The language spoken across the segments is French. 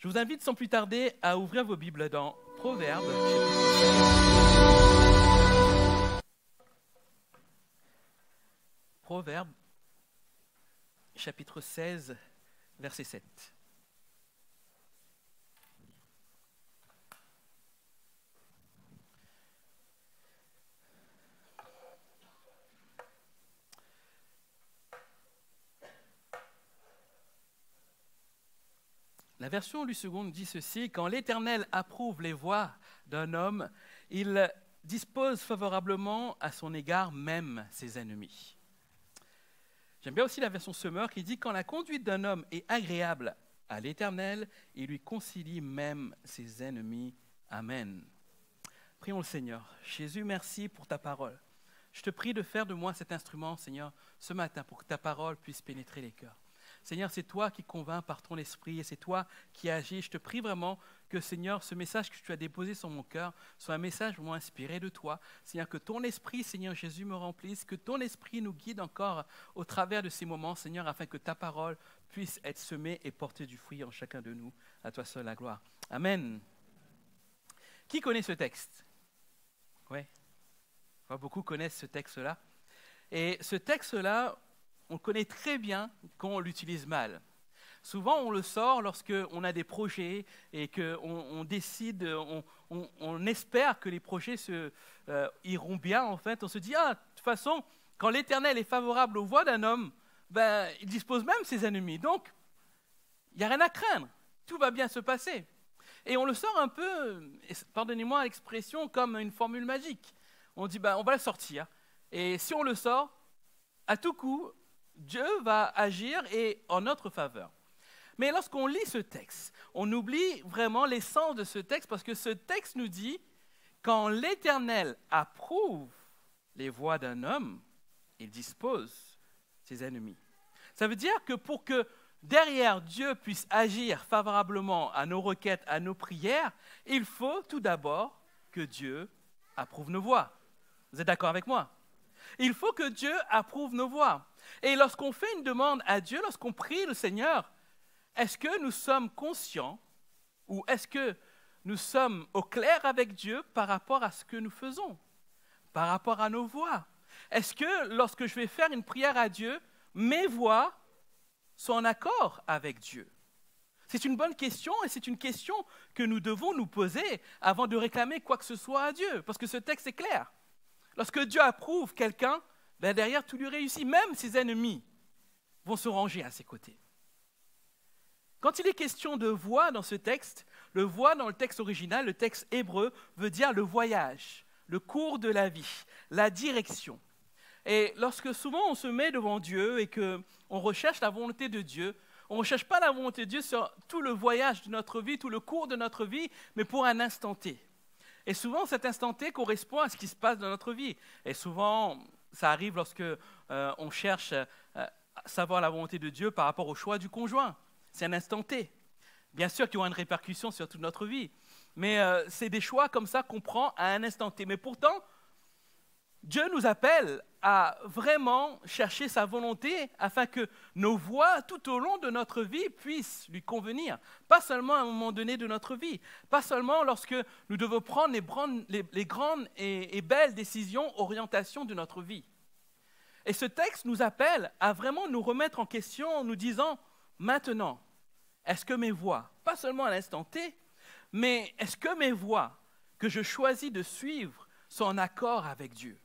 Je vous invite sans plus tarder à ouvrir vos Bibles dans Proverbes, chapitre 16, verset 7. La version Lue seconde dit ceci: quand l'Éternel approuve les voies d'un homme, il dispose favorablement à son égard même ses ennemis. J'aime bien aussi la version Semeur qui dit: quand la conduite d'un homme est agréable à l'Éternel, il lui concilie même ses ennemis. Amen. Prions le Seigneur. Jésus, merci pour ta parole. Je te prie de faire de moi cet instrument, Seigneur, ce matin, pour que ta parole puisse pénétrer les cœurs. Seigneur, c'est toi qui convaincs par ton esprit et c'est toi qui agis. Je te prie vraiment que, Seigneur, ce message que tu as déposé sur mon cœur soit un message vraiment inspiré de toi. Seigneur, que ton esprit, Seigneur Jésus, me remplisse, que ton esprit nous guide encore au travers de ces moments, Seigneur, afin que ta parole puisse être semée et porter du fruit en chacun de nous. À toi seul la gloire. Amen. Qui connaît ce texte? Oui. Beaucoup connaissent ce texte-là. Et ce texte-là, on le connaît très bien quand on l'utilise mal. Souvent, on le sort lorsqu'on a des projets et qu'on décide, on espère que les projets iront bien. En fait, on se dit, de toute façon, quand l'Éternel est favorable aux voies d'un homme, il dispose même ses ennemis. Donc, il n'y a rien à craindre. Tout va bien se passer. Et on le sort un peu, pardonnez-moi l'expression, comme une formule magique. On dit, on va le sortir. Et si on le sort, à tout coup, Dieu va agir et en notre faveur. Mais lorsqu'on lit ce texte, on oublie vraiment l'essence de ce texte parce que ce texte nous dit quand l'Éternel approuve les voies d'un homme, il dispose ses ennemis. Ça veut dire que pour que derrière Dieu puisse agir favorablement à nos requêtes, à nos prières, il faut tout d'abord que Dieu approuve nos voies. Vous êtes d'accord avec moi? Il faut que Dieu approuve nos voies. Et lorsqu'on fait une demande à Dieu, lorsqu'on prie le Seigneur, est-ce que nous sommes conscients ou est-ce que nous sommes au clair avec Dieu par rapport à ce que nous faisons, par rapport à nos voies? Est-ce que lorsque je vais faire une prière à Dieu, mes voies sont en accord avec Dieu? C'est une bonne question et c'est une question que nous devons nous poser avant de réclamer quoi que ce soit à Dieu, parce que ce texte est clair. Lorsque Dieu approuve quelqu'un, derrière tout lui réussit, même ses ennemis vont se ranger à ses côtés. Quand il est question de voie dans ce texte, le voie dans le texte original, le texte hébreu, veut dire le voyage, le cours de la vie, la direction. Et lorsque souvent on se met devant Dieu et qu'on recherche la volonté de Dieu, on ne recherche pas la volonté de Dieu sur tout le voyage de notre vie, tout le cours de notre vie, mais pour un instant T. Et souvent, cet instant T correspond à ce qui se passe dans notre vie. Et souvent, ça arrive lorsque on cherche à savoir la volonté de Dieu par rapport au choix du conjoint. C'est un instant T. Bien sûr qu'il y aura une répercussion sur toute notre vie. Mais c'est des choix comme ça qu'on prend à un instant T. Mais pourtant, Dieu nous appelle à vraiment chercher sa volonté afin que nos voies tout au long de notre vie puissent lui convenir. Pas seulement à un moment donné de notre vie, pas seulement lorsque nous devons prendre les grandes et belles décisions, orientations de notre vie. Et ce texte nous appelle à vraiment nous remettre en question en nous disant, maintenant, est-ce que mes voies, pas seulement à l'instant T, mais est-ce que mes voies que je choisis de suivre sont en accord avec Dieu?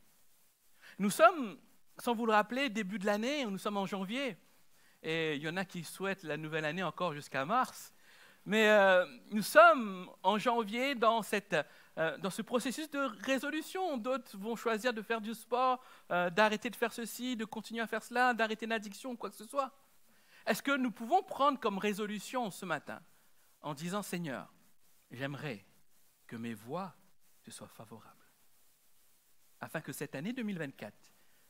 Nous sommes, sans vous le rappeler, début de l'année, nous sommes en janvier, et il y en a qui souhaitent la nouvelle année encore jusqu'à mars, mais nous sommes en janvier dans ce processus de résolution. D'autres vont choisir de faire du sport, d'arrêter de faire ceci, de continuer à faire cela, d'arrêter l'addiction, quoi que ce soit. Est-ce que nous pouvons prendre comme résolution ce matin en disant, Seigneur, j'aimerais que mes voies te soient favorables, afin que cette année 2024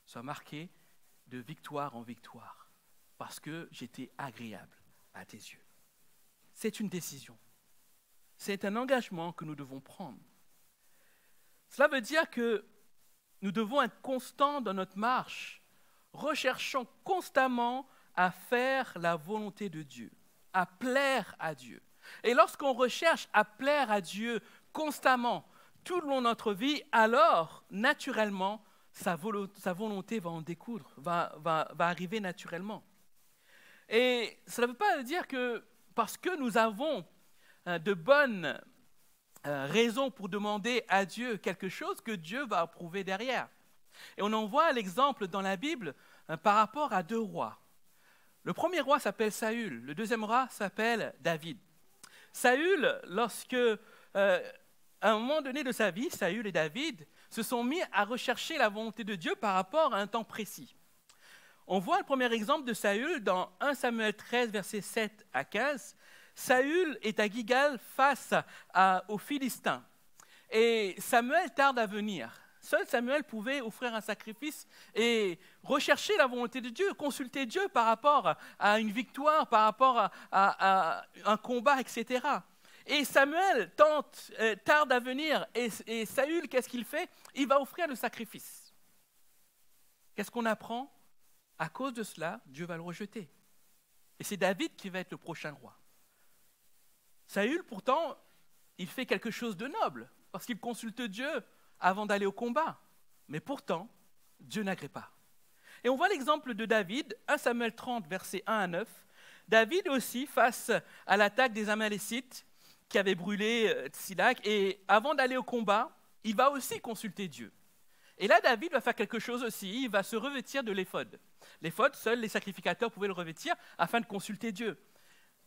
soit marquée de victoire en victoire, parce que j'étais agréable à tes yeux. C'est une décision. C'est un engagement que nous devons prendre. Cela veut dire que nous devons être constants dans notre marche, recherchant constamment à faire la volonté de Dieu, à plaire à Dieu, Et lorsqu'on recherche à plaire à Dieu constamment, tout le long de notre vie, alors, naturellement, sa volonté va en découdre, va arriver naturellement. Et cela ne veut pas dire que parce que nous avons de bonnes raisons pour demander à Dieu quelque chose, que Dieu va approuver derrière. Et on en voit l'exemple dans la Bible par rapport à deux rois. Le premier roi s'appelle Saül, le deuxième roi s'appelle David. Saül, lorsque, à un moment donné de sa vie, Saül et David se sont mis à rechercher la volonté de Dieu par rapport à un temps précis. On voit le premier exemple de Saül dans 1 Samuel 13, versets 7 à 15. Saül est à Gilgal face aux Philistins. Et Samuel tarde à venir. Seul Samuel pouvait offrir un sacrifice et rechercher la volonté de Dieu, consulter Dieu par rapport à une victoire, par rapport à un combat, etc. Et Samuel tarde à venir. Et Saül, qu'est-ce qu'il fait? Il va offrir le sacrifice. Qu'est-ce qu'on apprend? À cause de cela, Dieu va le rejeter. Et c'est David qui va être le prochain roi. Saül, pourtant, il fait quelque chose de noble, parce qu'il consulte Dieu avant d'aller au combat. Mais pourtant, Dieu n'agrée pas. Et on voit l'exemple de David, 1 Samuel 30, versets 1 à 9. David aussi, face à l'attaque des Amalécites qui avaient brûlé Tsilac, et avant d'aller au combat, il va aussi consulter Dieu. Et là, David va faire quelque chose aussi, il va se revêtir de l'éphod. L'éphod, seuls les sacrificateurs pouvaient le revêtir afin de consulter Dieu.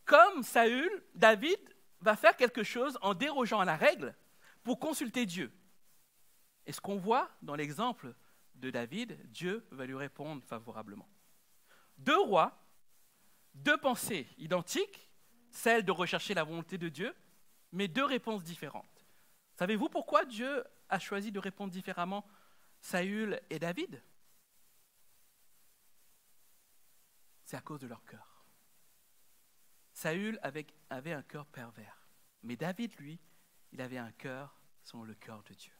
Comme Saül, David va faire quelque chose en dérogeant à la règle pour consulter Dieu. Et ce qu'on voit dans l'exemple de David, Dieu va lui répondre favorablement. Deux rois, deux pensées identiques, celle de rechercher la volonté de Dieu, mais deux réponses différentes. Savez-vous pourquoi Dieu a choisi de répondre différemment Saül et David? C'est à cause de leur cœur. Saül avait un cœur pervers, mais David, lui, il avait un cœur selon le cœur de Dieu.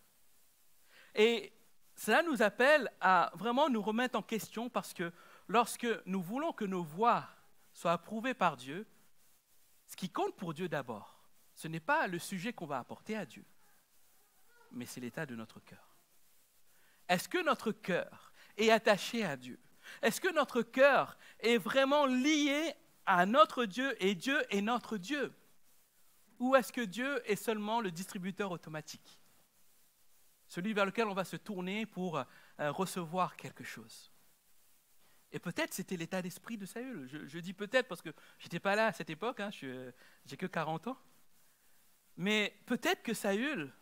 Et cela nous appelle à vraiment nous remettre en question, parce que lorsque nous voulons que nos voies soient approuvées par Dieu, ce qui compte pour Dieu d'abord, ce n'est pas le sujet qu'on va apporter à Dieu, mais c'est l'état de notre cœur. Est-ce que notre cœur est attaché à Dieu? Est-ce que notre cœur est vraiment lié à notre Dieu et Dieu est notre Dieu? Ou est-ce que Dieu est seulement le distributeur automatique? Celui vers lequel on va se tourner pour recevoir quelque chose. Et peut-être c'était l'état d'esprit de Saül. Je dis peut-être parce que je n'étais pas là à cette époque, hein, j'ai que 40 ans. Mais peut-être que Saül,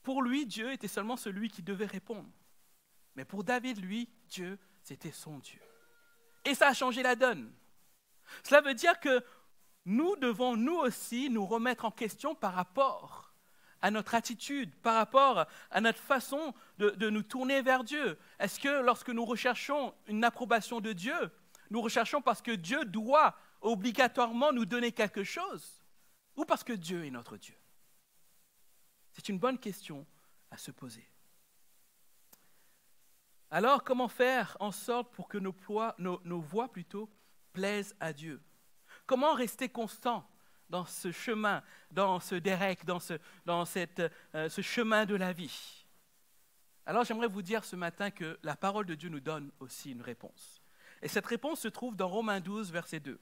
pour lui, Dieu était seulement celui qui devait répondre. Mais pour David, lui, Dieu, c'était son Dieu. Et ça a changé la donne. Cela veut dire que nous devons, nous aussi, nous remettre en question par rapport à notre attitude, par rapport à notre façon de nous tourner vers Dieu. Est-ce que lorsque nous recherchons une approbation de Dieu, nous recherchons parce que Dieu doit obligatoirement nous donner quelque chose, ou parce que Dieu est notre Dieu? C'est une bonne question à se poser. Alors, comment faire en sorte pour que nos voies plaisent à Dieu? Comment rester constant dans ce chemin, dans ce derek, dans ce chemin de la vie? Alors, j'aimerais vous dire ce matin que la parole de Dieu nous donne aussi une réponse. Et cette réponse se trouve dans Romains 12, verset 2.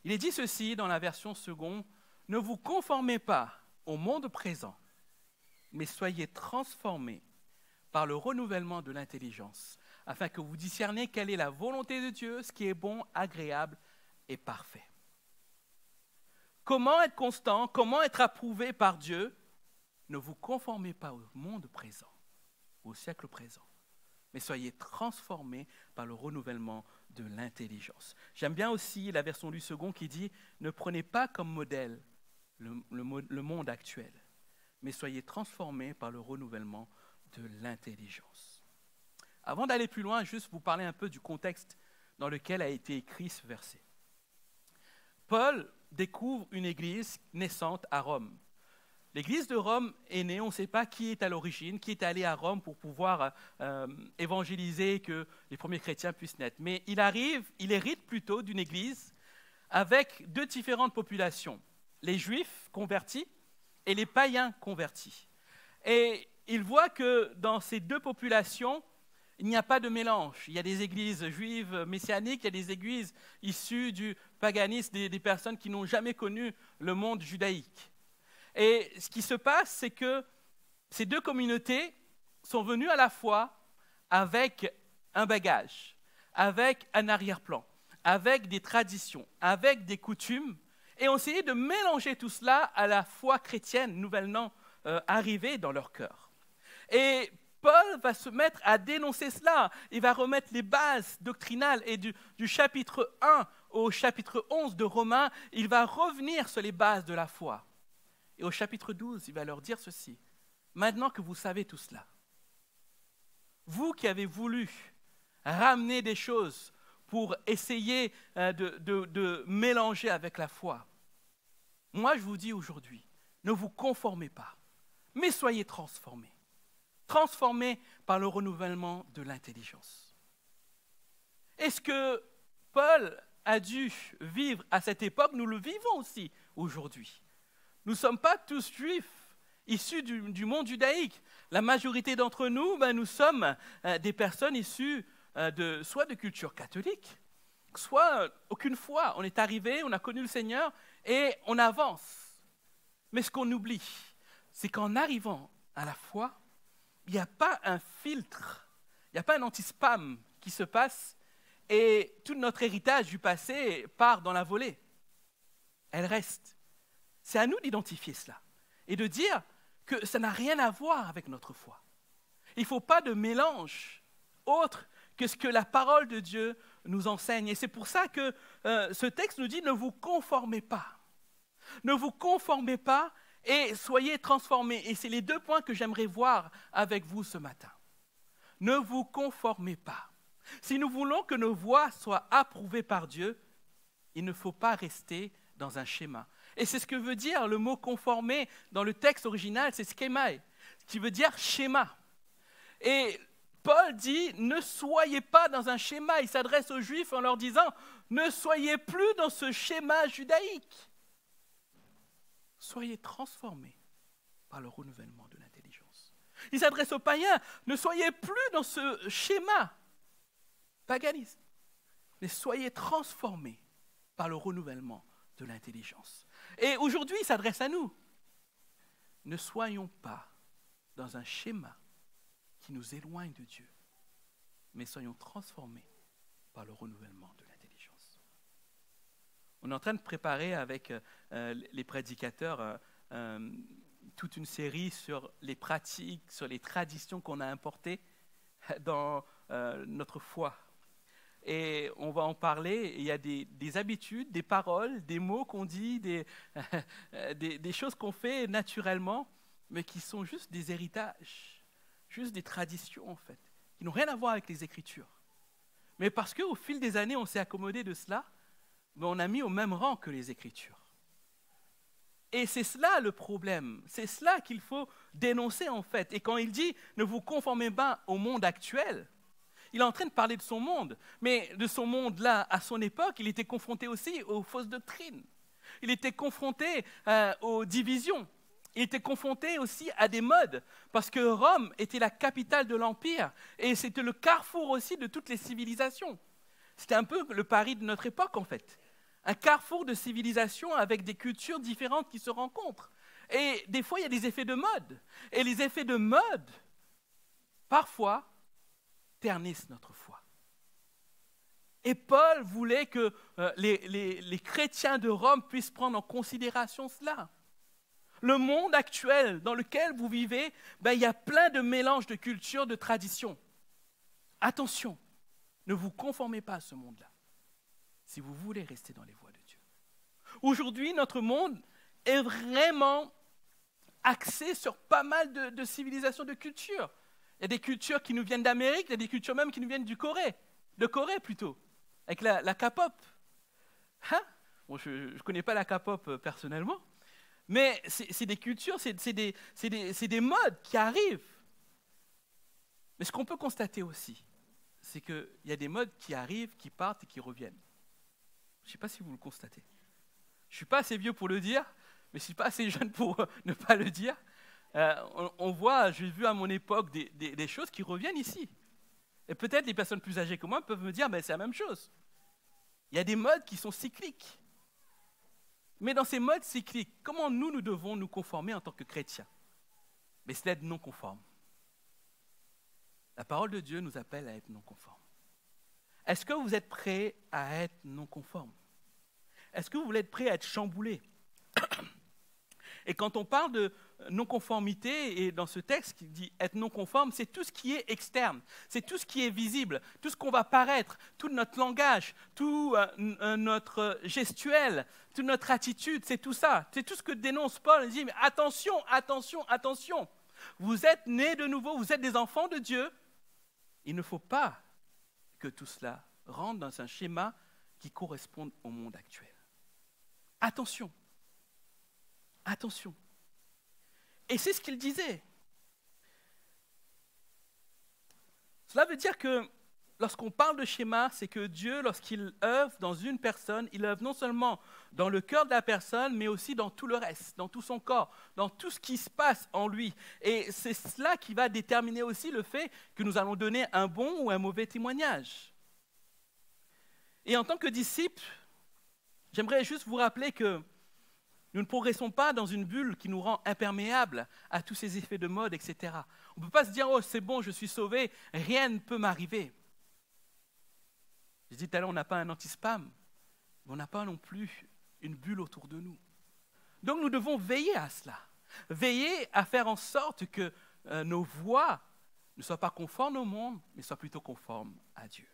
Il est dit ceci dans la version seconde: « Ne vous conformez pas au monde présent, mais soyez transformés par le renouvellement de l'intelligence, afin que vous discerniez quelle est la volonté de Dieu, ce qui est bon, agréable et parfait. » Comment être constant, comment être approuvé par Dieu? Ne vous conformez pas au monde présent, au siècle présent, mais soyez transformés par le renouvellement de l'intelligence. J'aime bien aussi la version du second qui dit « Ne prenez pas comme modèle le monde actuel, mais soyez transformés par le renouvellement de l'intelligence. » Avant d'aller plus loin, juste vous parler un peu du contexte dans lequel a été écrit ce verset. Paul découvre une église naissante à Rome. L'église de Rome est née, on ne sait pas qui est à l'origine, qui est allé à Rome pour pouvoir évangéliser, que les premiers chrétiens puissent naître. Mais il hérite plutôt d'une église avec deux différentes populations, les Juifs convertis et les païens convertis. Et il voit que dans ces deux populations, il n'y a pas de mélange. Il y a des églises juives messianiques, il y a des églises issues du paganisme, des personnes qui n'ont jamais connu le monde judaïque. Et ce qui se passe, c'est que ces deux communautés sont venues à la fois avec un bagage, avec un arrière-plan, avec des traditions, avec des coutumes, et ont essayé de mélanger tout cela à la foi chrétienne nouvellement arrivée dans leur cœur. Et Paul va se mettre à dénoncer cela. Il va remettre les bases doctrinales et du chapitre 1 au chapitre 11 de Romains, il va revenir sur les bases de la foi. Et au chapitre 12, il va leur dire ceci. Maintenant que vous savez tout cela, vous qui avez voulu ramener des choses pour essayer de mélanger avec la foi, moi je vous dis aujourd'hui, ne vous conformez pas, mais soyez transformés. Transformés par le renouvellement de l'intelligence. Est-ce que Paul a dû vivre à cette époque? Nous le vivons aussi aujourd'hui. Nous ne sommes pas tous juifs issus du monde judaïque. La majorité d'entre nous, nous sommes des personnes issues soit de culture catholique, soit aucune foi. On est arrivé, on a connu le Seigneur et on avance. Mais ce qu'on oublie, c'est qu'en arrivant à la foi, il n'y a pas un filtre, il n'y a pas un anti-spam qui se passe et tout notre héritage du passé part dans la volée. Elle reste. C'est à nous d'identifier cela et de dire que ça n'a rien à voir avec notre foi. Il ne faut pas de mélange autre que ce que la parole de Dieu nous enseigne. Et c'est pour ça que ce texte nous dit « Ne vous conformez pas. Ne vous conformez pas et soyez transformés. » Et c'est les deux points que j'aimerais voir avec vous ce matin. Ne vous conformez pas. Si nous voulons que nos voies soient approuvées par Dieu, il ne faut pas rester dans un schéma. Et c'est ce que veut dire le mot « conformer » dans le texte original, c'est « schemai », qui veut dire « schéma ». Et Paul dit « ne soyez pas dans un schéma ». Il s'adresse aux Juifs en leur disant « ne soyez plus dans ce schéma judaïque ». Soyez transformés par le renouvellement de l'intelligence. Il s'adresse aux païens, ne soyez plus dans ce schéma paganisme, mais soyez transformés par le renouvellement de l'intelligence. Et aujourd'hui, il s'adresse à nous. Ne soyons pas dans un schéma qui nous éloigne de Dieu, mais soyons transformés par le renouvellement de l'intelligence. On est en train de préparer avec les prédicateurs toute une série sur les pratiques, sur les traditions qu'on a importées dans notre foi. Et on va en parler. Il y a des habitudes, des paroles, des mots qu'on dit, des choses qu'on fait naturellement, mais qui sont juste des héritages, juste des traditions en fait, qui n'ont rien à voir avec les Écritures. Mais parce qu'au fil des années, on s'est accommodé de cela, mais on a mis au même rang que les Écritures. Et c'est cela le problème, c'est cela qu'il faut dénoncer en fait. Et quand il dit « ne vous conformez pas au monde actuel », il est en train de parler de son monde, mais de son monde-là, à son époque, il était confronté aussi aux fausses doctrines. Il était confronté aux divisions. Il était confronté aussi à des modes, parce que Rome était la capitale de l'Empire, et c'était le carrefour aussi de toutes les civilisations. C'était un peu le Paris de notre époque, en fait. Un carrefour de civilisations avec des cultures différentes qui se rencontrent. Et des fois, il y a des effets de mode. Et les effets de mode, parfois, ternissent notre foi. Et Paul voulait que les chrétiens de Rome puissent prendre en considération cela. Le monde actuel dans lequel vous vivez, il y a plein de mélanges de cultures, de traditions. Attention, ne vous conformez pas à ce monde-là, si vous voulez rester dans les voies de Dieu. Aujourd'hui, notre monde est vraiment axé sur pas mal de civilisations, de cultures. Il y a des cultures qui nous viennent d'Amérique, il y a des cultures même qui nous viennent de Corée plutôt, avec la K-pop. Hein? Bon, je ne connais pas la K-pop personnellement, mais c'est des cultures, c'est des modes qui arrivent. Mais ce qu'on peut constater aussi, c'est qu'il y a des modes qui arrivent, qui partent et qui reviennent. Je ne sais pas si vous le constatez. Je ne suis pas assez vieux pour le dire, mais je ne suis pas assez jeune pour ne pas le dire. On voit, j'ai vu à mon époque des choses qui reviennent ici. Et peut-être les personnes plus âgées que moi peuvent me dire, mais c'est la même chose. Il y a des modes qui sont cycliques. Mais dans ces modes cycliques, comment nous devons nous conformer en tant que chrétiens? Mais c'est être non conforme. La parole de Dieu nous appelle à être non conforme. Est-ce que vous êtes prêts à être non conforme? Est-ce que vous voulez être prêts à être chamboulés? Et quand on parle de non-conformité, et dans ce texte qui dit être non-conforme, c'est tout ce qui est externe, c'est tout ce qui est visible, tout ce qu'on va paraître, tout notre langage, tout notre gestuel, toute notre attitude, c'est tout ça. C'est tout ce que dénonce Paul. Il dit, mais attention, attention, attention. Vous êtes nés de nouveau, vous êtes des enfants de Dieu. Il ne faut pas que tout cela rentre dans un schéma qui corresponde au monde actuel. Attention. Attention. Et c'est ce qu'il disait. Cela veut dire que lorsqu'on parle de schéma, c'est que Dieu, lorsqu'il œuvre dans une personne, il œuvre non seulement dans le cœur de la personne, mais aussi dans tout le reste, dans tout son corps, dans tout ce qui se passe en lui. Et c'est cela qui va déterminer aussi le fait que nous allons donner un bon ou un mauvais témoignage. Et en tant que disciples, j'aimerais juste vous rappeler que nous ne progressons pas dans une bulle qui nous rend imperméables à tous ces effets de mode, etc. On ne peut pas se dire « Oh, c'est bon, je suis sauvé, rien ne peut m'arriver ». Je dis tout à l'heure, on n'a pas un anti-spam, mais on n'a pas non plus une bulle autour de nous. Donc nous devons veiller à cela, veiller à faire en sorte que nos voix ne soient pas conformes au monde, mais soient plutôt conformes à Dieu.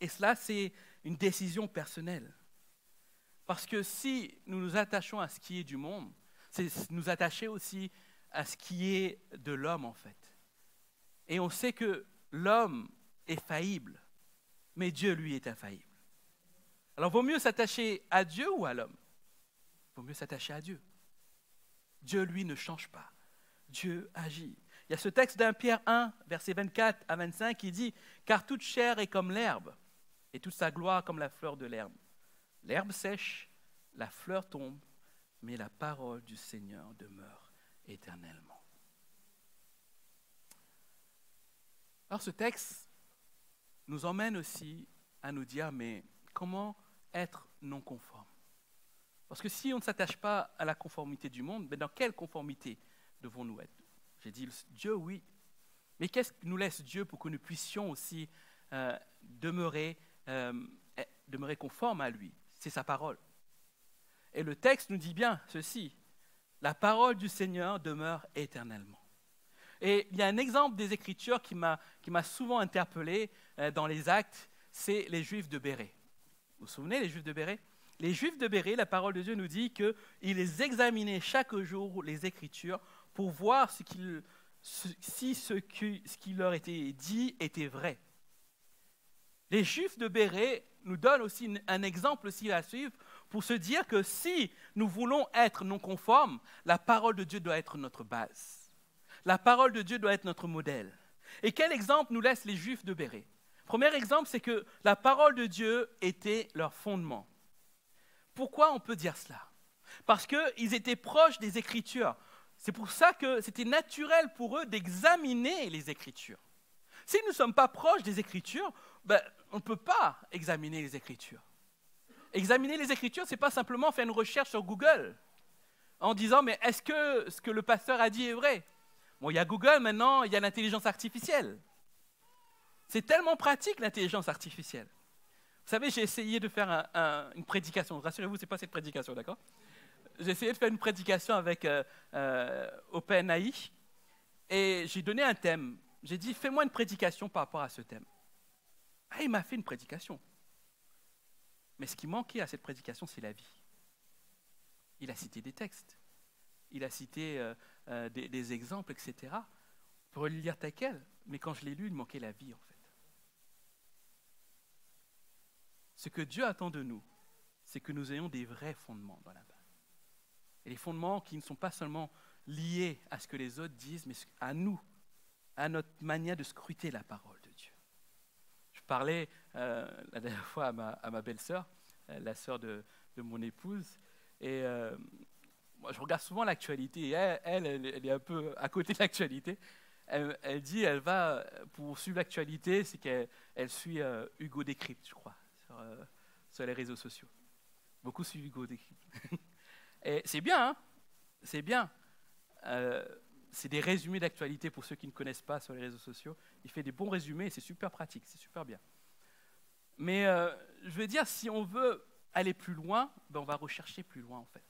Et cela, c'est une décision personnelle. Parce que si nous nous attachons à ce qui est du monde, c'est nous attacher aussi à ce qui est de l'homme en fait. Et on sait que l'homme est faillible, mais Dieu, lui, est infaillible. Alors, vaut mieux s'attacher à Dieu ou à l'homme? Vaut mieux s'attacher à Dieu. Dieu, lui, ne change pas. Dieu agit. Il y a ce texte d'1 Pierre 1, versets 24 à 25, qui dit « Car toute chair est comme l'herbe, et toute sa gloire comme la fleur de l'herbe. L'herbe sèche, la fleur tombe, mais la parole du Seigneur demeure éternellement. » Alors ce texte nous emmène aussi à nous dire, mais comment être non conforme? Parce que si on ne s'attache pas à la conformité du monde, mais dans quelle conformité devons-nous être? J'ai dit Dieu, oui. Mais qu'est-ce que nous laisse Dieu pour que nous puissions aussi demeurer conformes à lui? C'est sa parole. Et le texte nous dit bien ceci, la parole du Seigneur demeure éternellement. Et il y a un exemple des Écritures qui m'a souvent interpellé dans les Actes, c'est les Juifs de Bérée. Vous vous souvenez, les Juifs de Bérée? Les Juifs de Bérée, la parole de Dieu nous dit qu'ils examinaient chaque jour les Écritures pour voir si ce qui leur était dit était vrai. Les Juifs de Bérée nous donnent aussi un exemple aussi à suivre pour se dire que si nous voulons être non conformes, la parole de Dieu doit être notre base. La parole de Dieu doit être notre modèle. Et quel exemple nous laissent les Juifs de Bérée? Premier exemple, c'est que la parole de Dieu était leur fondement. Pourquoi on peut dire cela? Parce qu'ils étaient proches des Écritures. C'est pour ça que c'était naturel pour eux d'examiner les Écritures. Si nous ne sommes pas proches des Écritures, on ne peut pas examiner les Écritures. Examiner les Écritures, ce n'est pas simplement faire une recherche sur Google en disant « mais est-ce que ce que le pasteur a dit est vrai ?» Bon, il y a Google maintenant, il y a l'intelligence artificielle. C'est tellement pratique l'intelligence artificielle. Vous savez, j'ai essayé de faire une prédication. Rassurez-vous, ce n'est pas cette prédication, d'accord? J'ai essayé de faire une prédication avec OpenAI et j'ai donné un thème. J'ai dit, fais-moi une prédication par rapport à ce thème. Ah, il m'a fait une prédication. Mais ce qui manquait à cette prédication, c'est la vie. Il a cité des textes. Il a cité des exemples, etc. Pour le lire tel quel. Mais quand je l'ai lu, il manquait la vie, en fait. Ce que Dieu attend de nous, c'est que nous ayons des vrais fondements dans la Bible. Et les fondements qui ne sont pas seulement liés à ce que les autres disent, mais à nous, à notre manière de scruter la parole de Dieu. Je parlais la dernière fois à ma belle-sœur la sœur de mon épouse. Et moi, je regarde souvent l'actualité. Et elle est un peu à côté de l'actualité. Elle dit, elle va, pour suivre l'actualité, c'est qu'elle suit Hugo Décrypte, je crois, sur les réseaux sociaux. Beaucoup suivent Hugo Décrypte. Et c'est bien, hein, c'est bien. C'est des résumés d'actualité pour ceux qui ne connaissent pas sur les réseaux sociaux. Il fait des bons résumés et c'est super pratique, c'est super bien. Mais je veux dire, si on veut aller plus loin, ben on va rechercher plus loin en fait.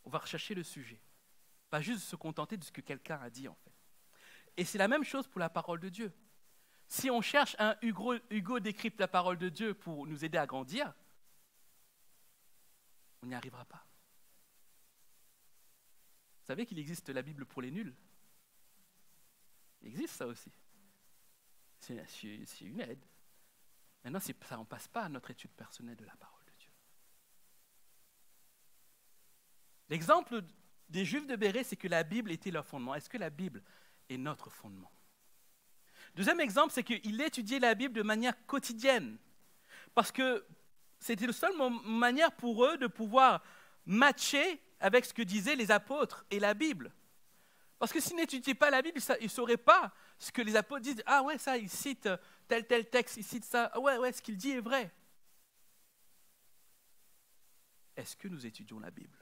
On va rechercher le sujet. Pas juste se contenter de ce que quelqu'un a dit en fait. Et c'est la même chose pour la parole de Dieu. Si on cherche un Hugo décrypte la parole de Dieu pour nous aider à grandir, on n'y arrivera pas. Vous savez qu'il existe la Bible pour les nuls? Il existe ça aussi. C'est une aide. Maintenant, ça n'en passe pas à notre étude personnelle de la parole de Dieu. L'exemple des Juifs de Bérée, c'est que la Bible était leur fondement. Est-ce que la Bible est notre fondement? Deuxième exemple, c'est qu'ils étudiaient la Bible de manière quotidienne. Parce que c'était la seule manière pour eux de pouvoir matcher avec ce que disaient les apôtres et la Bible. Parce que s'ils n'étudiaient pas la Bible, ils ne sauraient pas ce que les apôtres disent. Ah ouais, ça, ils citent tel texte, ils citent ça. Ah ouais, ce qu'il dit est vrai. Est-ce que nous étudions la Bible?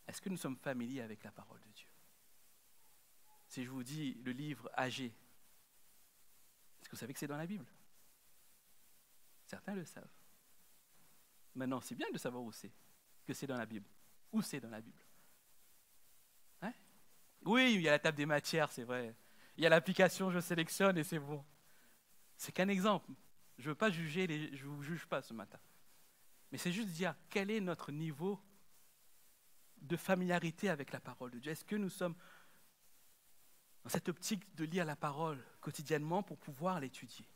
Est-ce que nous sommes familiers avec la parole de Dieu? Si je vous dis le livre Agé, est-ce que vous savez que c'est dans la Bible? Certains le savent. Maintenant, c'est bien de savoir où c'est, que c'est dans la Bible. Où c'est dans la Bible? Hein? Oui, il y a la table des matières, c'est vrai. Il y a l'application, je sélectionne et c'est bon. C'est qu'un exemple. Je ne veux pas juger, je ne vous juge pas ce matin. Mais c'est juste dire quel est notre niveau de familiarité avec la parole de Dieu. Est-ce que nous sommes dans cette optique de lire la parole quotidiennement pour pouvoir l'étudier,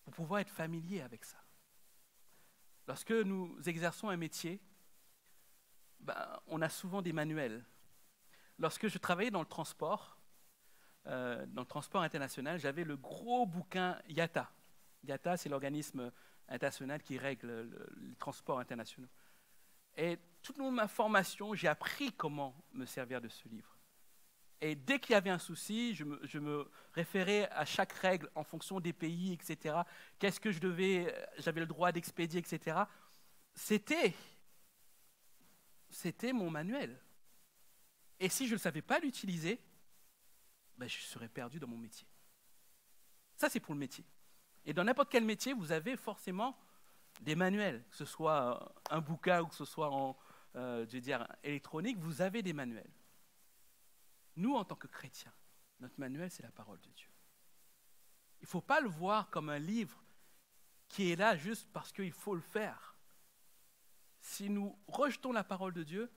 pour pouvoir être familier avec ça? Lorsque nous exerçons un métier, on a souvent des manuels. Lorsque je travaillais dans le transport international, j'avais le gros bouquin IATA. IATA, c'est l'organisme international qui règle les transports internationaux. Et toute ma formation, j'ai appris comment me servir de ce livre. Et dès qu'il y avait un souci, je me référais à chaque règle en fonction des pays, etc. Qu'est-ce que j'avais le droit d'expédier, etc. C'était mon manuel. Et si je ne savais pas l'utiliser, je serais perdu dans mon métier. Ça, c'est pour le métier. Et dans n'importe quel métier, vous avez forcément des manuels, que ce soit un bouquin ou que ce soit électronique, vous avez des manuels. Nous, en tant que chrétiens, notre manuel, c'est la parole de Dieu. Il ne faut pas le voir comme un livre qui est là juste parce qu'il faut le faire. Si nous rejetons la parole de Dieu,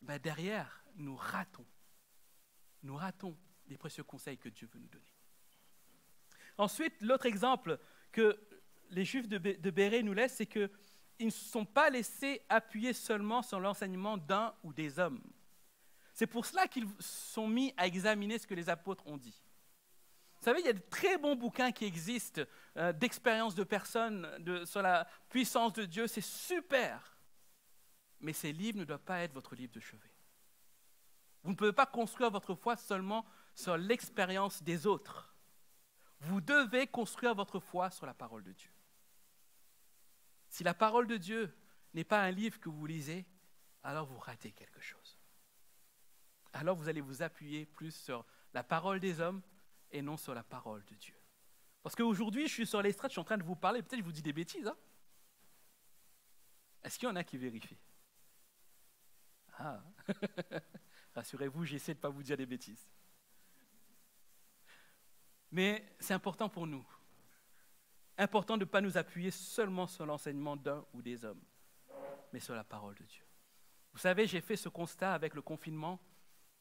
derrière, nous ratons les précieux conseils que Dieu veut nous donner. Ensuite, l'autre exemple que les Juifs de Bérée nous laissent, c'est qu'ils ne sont pas laissés appuyer seulement sur l'enseignement d'un ou des hommes. C'est pour cela qu'ils sont mis à examiner ce que les apôtres ont dit. Vous savez, il y a de très bons bouquins qui existent, d'expériences de personnes sur la puissance de Dieu, c'est super. Mais ces livres ne doivent pas être votre livre de chevet. Vous ne pouvez pas construire votre foi seulement sur l'expérience des autres. Vous devez construire votre foi sur la parole de Dieu. Si la parole de Dieu n'est pas un livre que vous lisez, alors vous ratez quelque chose. Alors vous allez vous appuyer plus sur la parole des hommes et non sur la parole de Dieu. Parce qu'aujourd'hui, je suis sur l'estrade, je suis en train de vous parler, peut-être que je vous dis des bêtises. Hein? Est-ce qu'il y en a qui vérifient? Ah, rassurez-vous, j'essaie de ne pas vous dire des bêtises. Mais c'est important pour nous. Important de ne pas nous appuyer seulement sur l'enseignement d'un ou des hommes, mais sur la parole de Dieu. Vous savez, j'ai fait ce constat avec le confinement,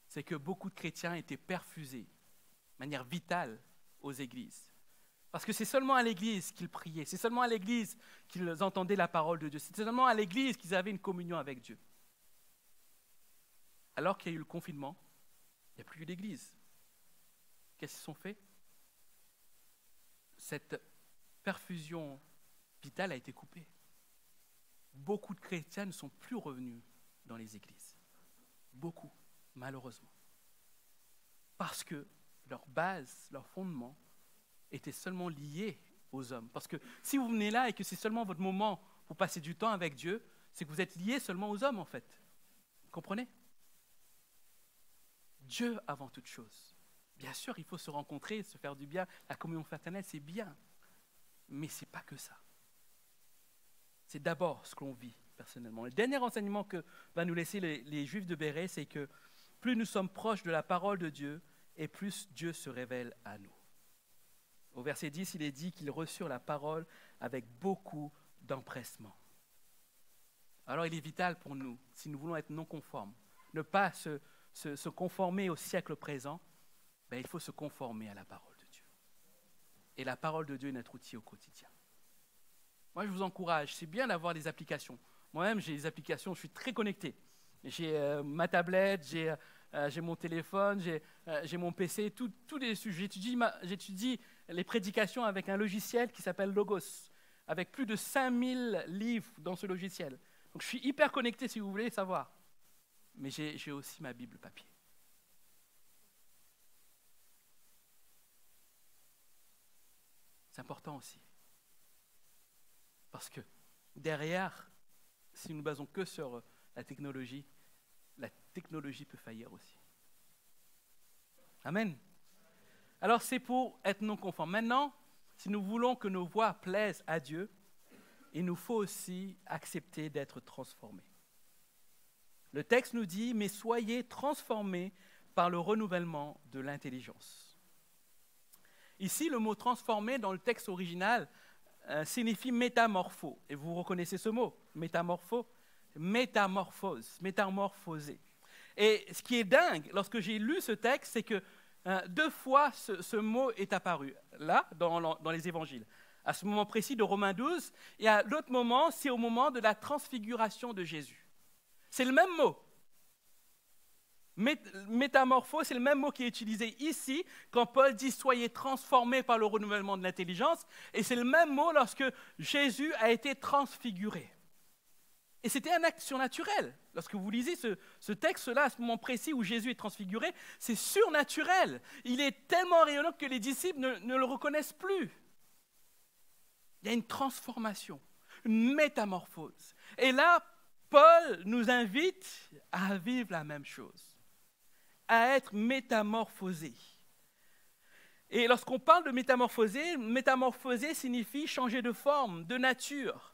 c'est que beaucoup de chrétiens étaient perfusés de manière vitale aux églises. Parce que c'est seulement à l'église qu'ils priaient, c'est seulement à l'église qu'ils entendaient la parole de Dieu, c'est seulement à l'église qu'ils avaient une communion avec Dieu. Alors qu'il y a eu le confinement, il n'y a plus eu d'église. Qu'est-ce qu'ils ont fait? Cette perfusion vitale a été coupée. beaucoup de chrétiens ne sont plus revenus dans les églises. Beaucoup, malheureusement. Parce que leur base, leur fondement était seulement lié aux hommes. Parce que si vous venez là et que c'est seulement votre moment pour passer du temps avec Dieu, c'est que vous êtes lié seulement aux hommes en fait. Vous comprenez? Dieu avant toute chose. Bien sûr, il faut se rencontrer, se faire du bien. La communion fraternelle, c'est bien. Mais ce n'est pas que ça. C'est d'abord ce qu'on vit personnellement. Le dernier enseignement que va nous laisser les Juifs de Bérée, c'est que plus nous sommes proches de la parole de Dieu, et plus Dieu se révèle à nous. Au verset 10, il est dit qu'ils reçurent la parole avec beaucoup d'empressement. Alors il est vital pour nous, si nous voulons être non conformes, ne pas se conformer au siècle présent, ben, il faut se conformer à la parole de Dieu. Et la parole de Dieu est notre outil au quotidien. Moi, je vous encourage, c'est bien d'avoir des applications. Moi-même, j'ai des applications, je suis très connecté. J'ai ma tablette, j'ai mon téléphone, j'ai mon PC, tous les sujets. J'étudie les prédications avec un logiciel qui s'appelle Logos, avec plus de 5000 livres dans ce logiciel. Donc, je suis hyper connecté, si vous voulez savoir. Mais j'ai aussi ma Bible papier. C'est important aussi. Parce que derrière, si nous ne basons que sur la technologie peut faillir aussi. Amen. Alors c'est pour être non conforme. Maintenant, si nous voulons que nos voix plaisent à Dieu, il nous faut aussi accepter d'être transformés. Le texte nous dit « Mais soyez transformés par le renouvellement de l'intelligence ». Ici, le mot « transformé » dans le texte original signifie « métamorpho ». Et vous reconnaissez ce mot, « métamorpho », métamorphose, métamorphoser. Et ce qui est dingue, lorsque j'ai lu ce texte, c'est que 2 fois ce mot est apparu, là, dans les évangiles. À ce moment précis de Romains 12, et à l'autre moment, c'est au moment de la transfiguration de Jésus. C'est le même mot. Métamorphose, c'est le même mot qui est utilisé ici, quand Paul dit « soyez transformés par le renouvellement de l'intelligence », et c'est le même mot lorsque Jésus a été transfiguré. Et c'était un acte surnaturel. Lorsque vous lisez ce texte-là, à ce moment précis où Jésus est transfiguré, c'est surnaturel. Il est tellement rayonnant que les disciples ne le reconnaissent plus. Il y a une transformation, une métamorphose. Et là, Paul nous invite à vivre la même chose, à être métamorphosé. Et lorsqu'on parle de métamorphoser signifie changer de forme, de nature.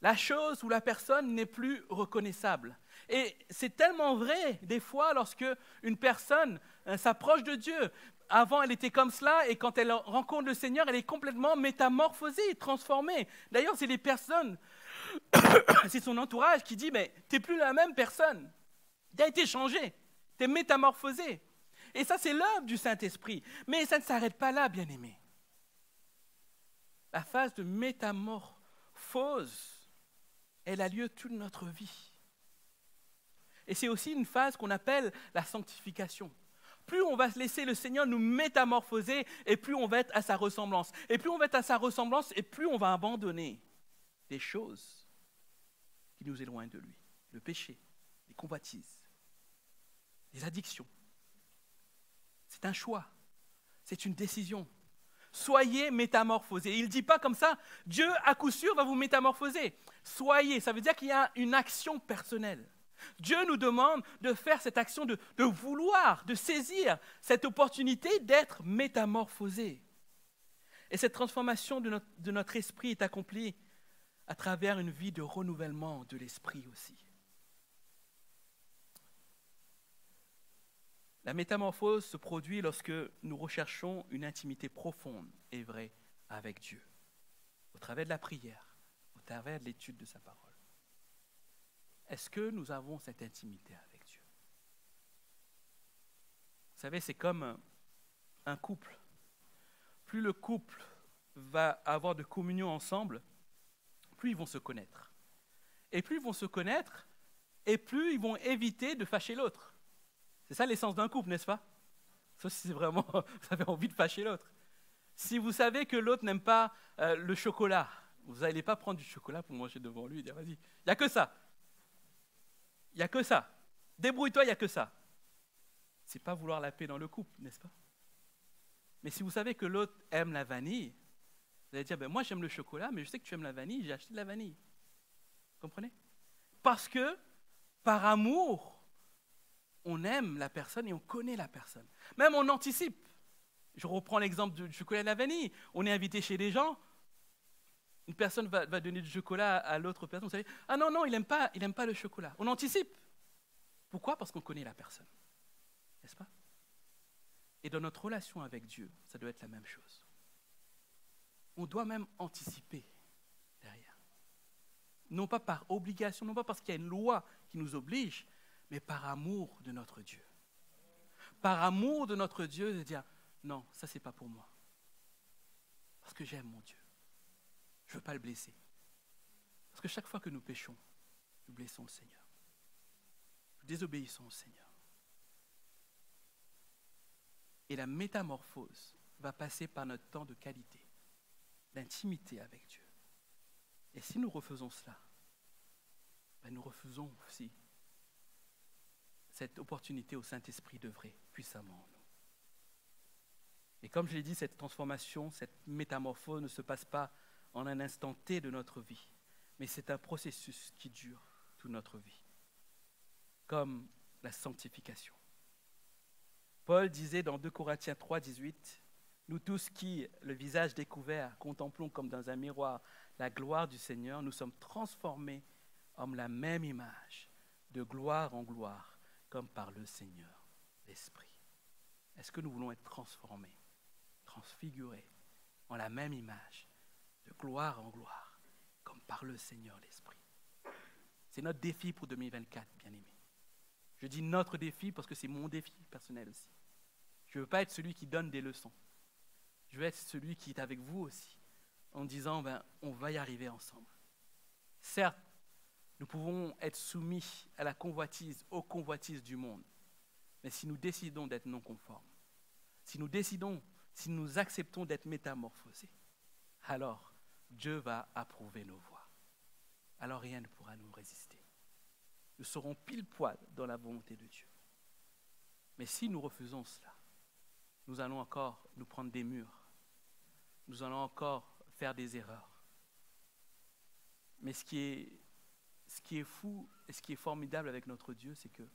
La chose ou la personne n'est plus reconnaissable. Et c'est tellement vrai, des fois, lorsque une personne s'approche de Dieu. Avant, elle était comme cela, et quand elle rencontre le Seigneur, elle est complètement métamorphosée, transformée. D'ailleurs, c'est les personnes, c'est son entourage qui dit, mais tu n'es plus la même personne. Tu as été changé, tu es métamorphosé. Et ça, c'est l'œuvre du Saint-Esprit. Mais ça ne s'arrête pas là, bien-aimés. La phase de métamorphose, elle a lieu toute notre vie. Et c'est aussi une phase qu'on appelle la sanctification. Plus on va laisser le Seigneur nous métamorphoser, et plus on va être à sa ressemblance. Et plus on va être à sa ressemblance, et plus on va abandonner des choses qui nous éloignent de lui. Le péché, les convoitises, les addictions. C'est un choix, c'est une décision. Soyez métamorphosés. Il ne dit pas comme ça, Dieu à coup sûr va vous métamorphoser. Soyez, ça veut dire qu'il y a une action personnelle. Dieu nous demande de faire cette action, de vouloir, de saisir cette opportunité d'être métamorphosé. Et cette transformation de notre esprit est accomplie à travers une vie de renouvellement de l'esprit aussi. La métamorphose se produit lorsque nous recherchons une intimité profonde et vraie avec Dieu, au travers de la prière, au travers de l'étude de sa parole. Est-ce que nous avons cette intimité avec Dieu? Vous savez, c'est comme un couple. Plus le couple va avoir de communion ensemble, plus ils vont se connaître. Et plus ils vont se connaître, et plus ils vont éviter de fâcher l'autre. C'est ça l'essence d'un couple, n'est-ce pas? Sauf si vraiment vous avez envie de fâcher l'autre. Si vous savez que l'autre n'aime pas le chocolat, Vous n'allez pas prendre du chocolat pour manger devant lui et dire, vas-y, il n'y a que ça. Il n'y a que ça. Débrouille-toi, il n'y a que ça. Ce n'est pas vouloir la paix dans le couple, n'est-ce pas? Mais si vous savez que l'autre aime la vanille, vous allez dire, ben moi j'aime le chocolat, mais je sais que tu aimes la vanille, j'ai acheté de la vanille. Vous comprenez? Parce que, par amour, on aime la personne et on connaît la personne. Même on anticipe. Je reprends l'exemple du chocolat et de la vanille. On est invité chez des gens, une personne va donner du chocolat à l'autre personne. Vous savez, ah non, non, il n'aime pas le chocolat. On anticipe. Pourquoi? Parce qu'on connaît la personne. N'est-ce pas? Et dans notre relation avec Dieu, ça doit être la même chose. On doit même anticiper derrière. Non pas par obligation, non pas parce qu'il y a une loi qui nous oblige, mais par amour de notre Dieu. Par amour de notre Dieu, de dire, non, ça c'est pas pour moi. Parce que j'aime mon Dieu. Je ne veux pas le blesser. Parce que chaque fois que nous péchons, nous blessons le Seigneur. Nous désobéissons au Seigneur. Et la métamorphose va passer par notre temps de qualité, d'intimité avec Dieu. Et si nous refaisons cela, ben nous refusons aussi cette opportunité au Saint-Esprit d'œuvrer puissamment en nous. Et comme je l'ai dit, cette transformation, cette métamorphose ne se passe pas en un instant T de notre vie, mais c'est un processus qui dure toute notre vie, comme la sanctification. Paul disait dans 2 Corinthiens 3, 18, « Nous tous qui, le visage découvert, contemplons comme dans un miroir la gloire du Seigneur, nous sommes transformés en la même image, de gloire en gloire, comme par le Seigneur, l'Esprit. » Est-ce que nous voulons être transformés, transfigurés en la même image, de gloire en gloire, comme par le Seigneur, l'Esprit? C'est notre défi pour 2024, bien-aimés. Je dis notre défi parce que c'est mon défi personnel aussi. Je ne veux pas être celui qui donne des leçons. Je veux être celui qui est avec vous aussi, en disant, on va y arriver ensemble. Certes, nous pouvons être soumis à la convoitise, aux convoitises du monde, mais si nous décidons d'être non conformes, si nous acceptons d'être métamorphosés, alors Dieu va approuver nos voies. Alors rien ne pourra nous résister. Nous serons pile poil dans la volonté de Dieu. Mais si nous refusons cela, nous allons encore nous prendre des murs. Nous allons encore faire des erreurs. Mais ce qui est fou et ce qui est formidable avec notre Dieu, c'est que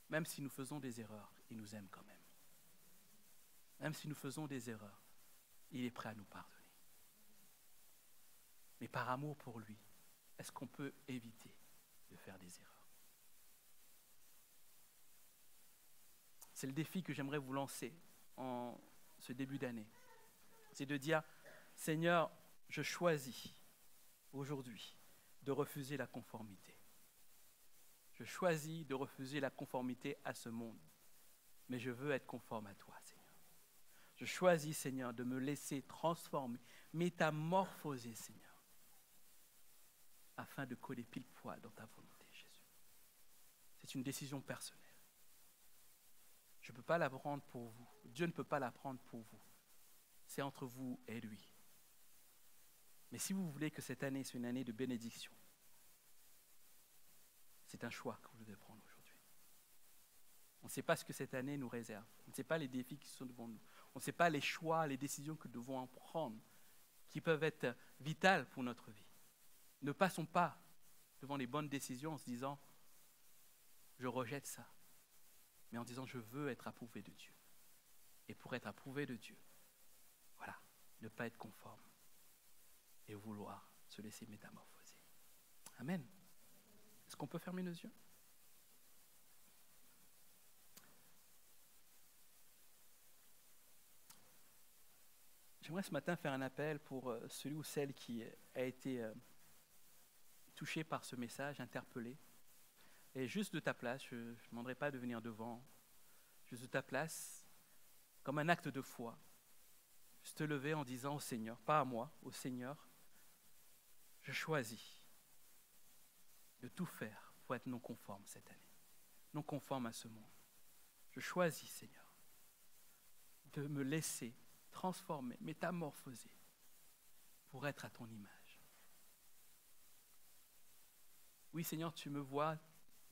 même si nous faisons des erreurs, il nous aime quand même. Même si nous faisons des erreurs, il est prêt à nous pardonner. Mais par amour pour lui, est-ce qu'on peut éviter de faire des erreurs? C'est le défi que j'aimerais vous lancer en ce début d'année. C'est de dire, Seigneur, je choisis aujourd'hui de refuser la conformité. Je choisis de refuser la conformité à ce monde, mais je veux être conforme à toi, Seigneur. Je choisis, Seigneur, de me laisser transformer, métamorphoser, Seigneur, afin de coller pile poil dans ta volonté, Jésus. C'est une décision personnelle. Je ne peux pas la prendre pour vous. Dieu ne peut pas la prendre pour vous. C'est entre vous et lui. Mais si vous voulez que cette année soit une année de bénédiction, c'est un choix que vous devez prendre aujourd'hui. On ne sait pas ce que cette année nous réserve. On ne sait pas les défis qui sont devant nous. On ne sait pas les choix, les décisions que nous devons en prendre, qui peuvent être vitales pour notre vie. Ne passons pas devant les bonnes décisions en se disant « je rejette ça », mais en disant « je veux être approuvé de Dieu ». Et pour être approuvé de Dieu, voilà, ne pas être conforme et vouloir se laisser métamorphoser. Amen. Est-ce qu'on peut fermer nos yeux? J'aimerais ce matin faire un appel pour celui ou celle qui a été touché par ce message, interpellé. Et juste de ta place, je ne demanderai pas de venir devant, juste de ta place, comme un acte de foi, juste te lever en disant au Seigneur, pas à moi, au Seigneur, je choisis de tout faire pour être non conforme cette année, non conforme à ce monde. Je choisis, Seigneur, de me laisser transformer, métamorphoser pour être à ton image. Oui, Seigneur, tu me vois,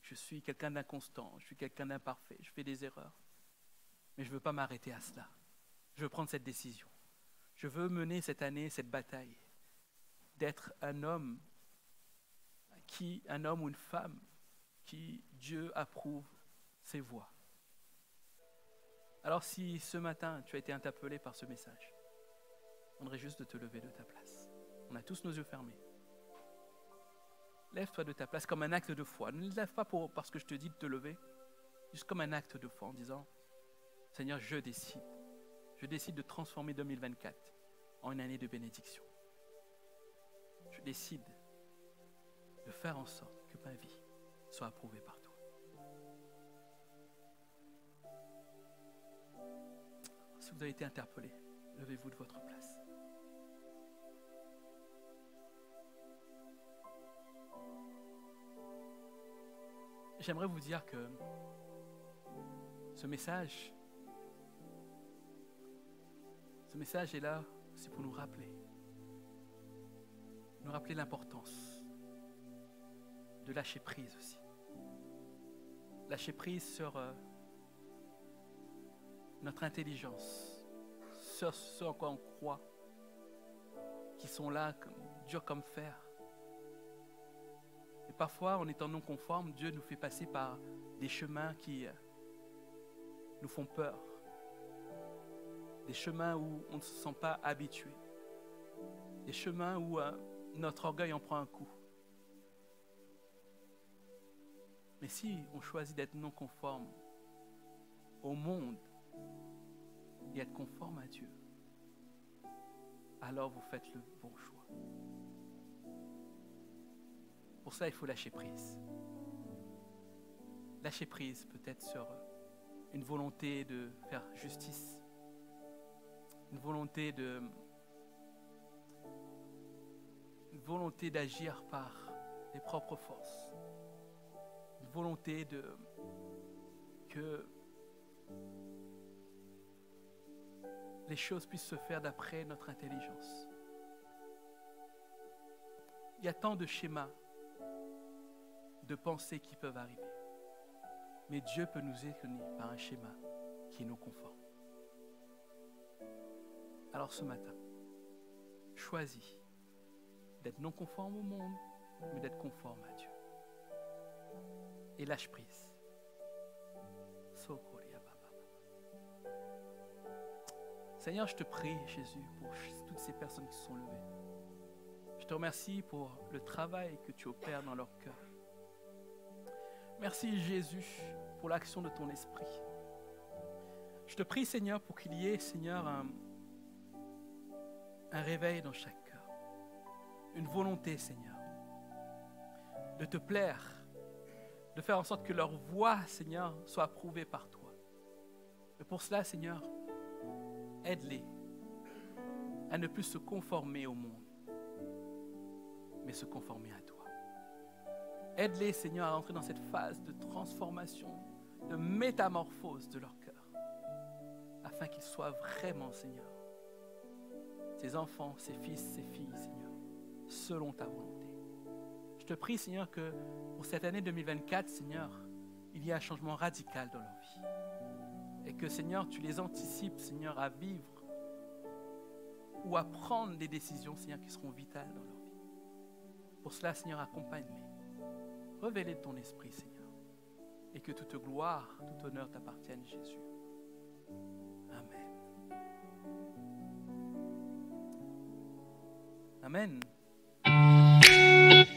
je suis quelqu'un d'inconstant, je suis quelqu'un d'imparfait, je fais des erreurs. Mais je ne veux pas m'arrêter à cela. Je veux prendre cette décision. Je veux mener cette année, cette bataille, d'être un homme ou une femme qui Dieu approuve ses voies. Alors si ce matin tu as été interpellé par ce message, on voudrait juste de te lever de ta place. On a tous nos yeux fermés. Lève-toi de ta place comme un acte de foi. Ne te lève pas parce que je te dis de te lever, juste comme un acte de foi en disant, Seigneur, je décide de transformer 2024 en une année de bénédiction. Je décide de faire en sorte que ma vie soit approuvée par toi. Si vous avez été interpellé, levez-vous de votre place. J'aimerais vous dire que ce message est là aussi pour nous rappeler l'importance de lâcher prise aussi. Lâcher prise sur notre intelligence, sur ce en quoi on croit, qui sont là, durs comme fer. Et parfois, en étant non conforme, Dieu nous fait passer par des chemins qui nous font peur. Des chemins où on ne se sent pas habitué. Des chemins où notre orgueil en prend un coup. Mais si on choisit d'être non conforme au monde et être conforme à Dieu, alors vous faites le bon choix. Pour ça, il faut lâcher prise. Lâcher prise peut-être sur une volonté de faire justice, une volonté d'agir par les propres forces, une volonté que les choses puissent se faire d'après notre intelligence. Il y a tant de schémas, de pensées qui peuvent arriver. Mais Dieu peut nous étonner par un schéma qui nous conforme. Alors ce matin, choisis d'être non conforme au monde, mais d'être conforme à Dieu. Et lâche prise. Seigneur, je te prie, Jésus, pour toutes ces personnes qui se sont levées. Je te remercie pour le travail que tu opères dans leur cœur. Merci, Jésus, pour l'action de ton esprit. Je te prie, Seigneur, pour qu'il y ait, Seigneur, un réveil dans chaque cœur. Une volonté, Seigneur, de te plaire, de faire en sorte que leur voix, Seigneur, soit approuvée par toi. Et pour cela, Seigneur, aide-les à ne plus se conformer au monde, mais se conformer à toi. Aide-les, Seigneur, à entrer dans cette phase de transformation, de métamorphose de leur cœur, afin qu'ils soient vraiment, Seigneur, ces enfants, ces fils, ces filles, Seigneur, selon ta volonté. Je te prie, Seigneur, que pour cette année 2024, Seigneur, il y ait un changement radical dans leur vie. Et que, Seigneur, tu les anticipes, Seigneur, à vivre ou à prendre des décisions, Seigneur, qui seront vitales dans leur vie. Pour cela, Seigneur, accompagne-les. Révèle de ton esprit, Seigneur. Et que toute gloire, tout honneur t'appartienne, Jésus. Amen. Amen.